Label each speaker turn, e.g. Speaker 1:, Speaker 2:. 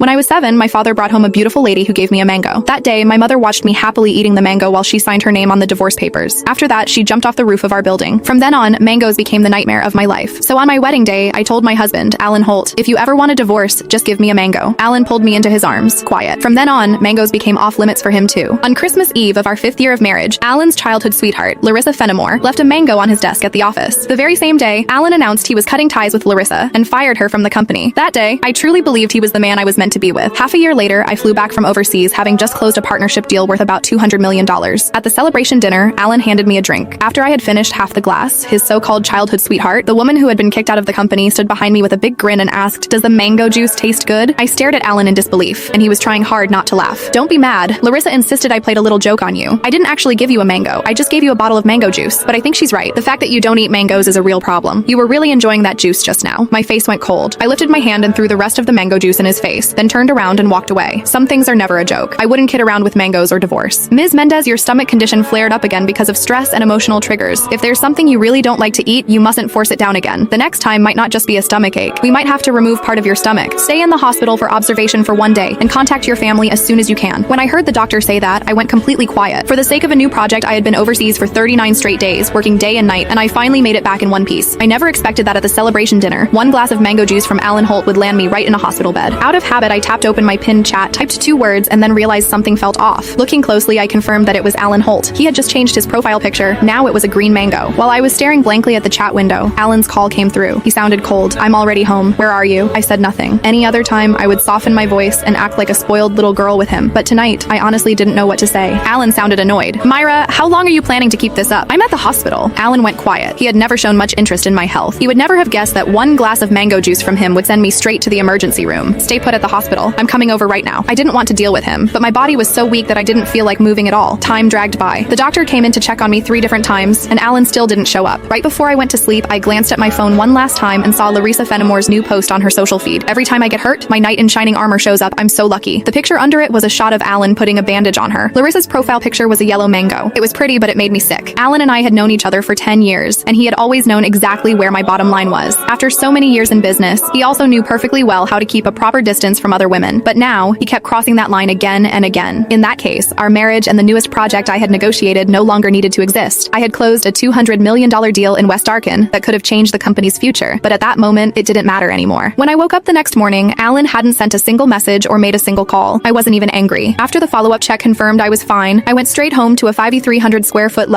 Speaker 1: When I was 7, my father brought home a beautiful lady who gave me a mango. That day, my mother watched me happily eating the mango while she signed her name on the divorce papers. After that, she jumped off the roof of our building. From then on, mangoes became the nightmare of my life. So on my wedding day, I told my husband, Alan Holt, if you ever want a divorce, just give me a mango. Alan pulled me into his arms. Quiet. From then on, mangoes became off limits for him too. On Christmas Eve of our 5th year of marriage, Alan's childhood sweetheart, Larissa Fenimore, left a mango on his desk at the office. The very same day, Alan announced he was cutting ties with Larissa and fired her from the company. That day, I truly believed he was the man I was meant to be with. Half a year later, I flew back from overseas, having just closed a partnership deal worth about $200 million. At the celebration dinner, Alan handed me a drink. After I had finished half the glass, his so-called childhood sweetheart, the woman who had been kicked out of the company, stood behind me with a big grin and asked, "Does the mango juice taste good?" I stared at Alan in disbelief, and he was trying hard not to laugh. "Don't be mad. Larissa insisted I played a little joke on you. I didn't actually give you a mango. I just gave you a bottle of mango juice." But I think she's right. The fact that you don't eat mangoes is a real problem. You were really enjoying that juice just now. My face went cold. I lifted my hand and threw the rest of the mango juice in his face, then turned around and walked away. Some things are never a joke. I wouldn't kid around with mangoes or divorce. Ms. Mendez, your stomach condition flared up again because of stress and emotional triggers. If there's something you really don't like to eat, you mustn't force it down again. The next time might not just be a stomach ache. We might have to remove part of your stomach. Stay in the hospital for observation for 1 day and contact your family as soon as you can. When I heard the doctor say that, I went completely quiet. For the sake of a new project, I had been overseas for 39 straight days, working day and night, and I finally made it back in one piece. I never expected that at the celebration dinner, 1 glass of mango juice from Alan Holt would land me right in a hospital bed. Out of habit, I tapped open my pinned chat, typed 2 words, and then realized something felt off. Looking closely, I confirmed that it was Alan Holt. He had just changed his profile picture. Now it was a green mango. While I was staring blankly at the chat window, Alan's call came through. He sounded cold. "I'm already home. Where are you?" I said nothing. Any other time, I would soften my voice and act like a spoiled little girl with him. But tonight, I honestly didn't know what to say. Alan sounded annoyed. "Myra, how long are you planning to keep this up? I'm at the hospital." Alan went quiet. He had never shown much interest in my health. He would never have guessed that 1 glass of mango juice from him would send me straight to the emergency room. "Stay put at the hospital. I'm coming over right now." I didn't want to deal with him, but my body was so weak that I didn't feel like moving at all. Time dragged by. The doctor came in to check on me 3 different times, and Alan still didn't show up. Right before I went to sleep, I glanced at my phone one last time and saw Larissa Fenimore's new post on her social feed. "Every time I get hurt, my knight in shining armor shows up. I'm so lucky." The picture under it was a shot of Alan putting a bandage on her. Larissa's profile picture was a yellow mango. It was pretty, but it made me sick. Alan and I had known each other for 10 years, and he had always known exactly where my bottom line was. After so many years in business, he also knew perfectly well how to keep a proper distance from other women. But now, he kept crossing that line again and again. In that case, our marriage and the newest project I had negotiated no longer needed to exist. I had closed a $200 million deal in West Arkin that could have changed the company's future, but at that moment, it didn't matter anymore. When I woke up the next morning, Alan hadn't sent a single message or made a single call. I wasn't even angry. After the follow-up check confirmed I was fine, I went straight home to a 5,300 square foot